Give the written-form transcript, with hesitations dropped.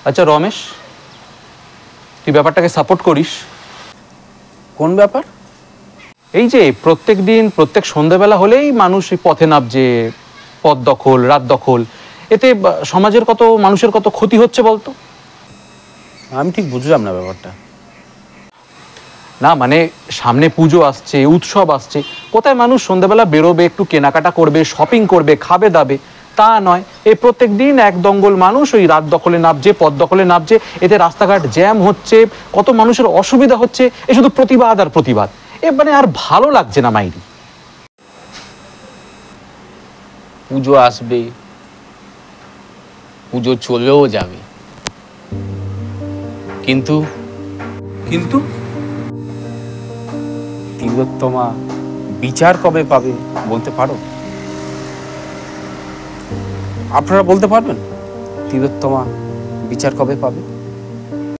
আচ্ছা রমেশ, তুই ব্যাপারটাকে সাপোর্ট করিস? কোন ব্যাপার? এই যে প্রত্যেক দিন প্রত্যেক সন্ধ্যাবেলা হলেই মানুষ এই পথে নামছে, পথ দখল, রাত দখল, এতে সমাজের কত মানুষের কত ক্ষতি হচ্ছে বলতো? আমি ঠিক বুঝলাম না ব্যাপারটা। না মানে সামনে পুজো আসছে, উৎসব আসছে, কোথায় মানুষ সন্ধ্যাবেলা বেরোবে, একটু কেনাকাটা করবে, শপিং করবে, খাবে দাবে? তা নয়, এই প্রত্যেক দিন এক দঙ্গল মানুষ ওই রাত দখলে নামছে, পথ দখলে নামছে, এতে রাস্তাঘাট জ্যাম হচ্ছে, কত মানুষের অসুবিধা হচ্ছে। এ শুধু প্রতিবাদ আর প্রতিবাদ, এ মানে আর ভালো লাগছে না মাইরি। পুজো আসবে, পুজো চলেও যাবে, কিন্তু কিন্তু তিলোত্তমা বিচার কবে পাবে বলতে পারো? আপনারা বলতে পারবেন তিলোত্তমা বিচার কবে পাবে?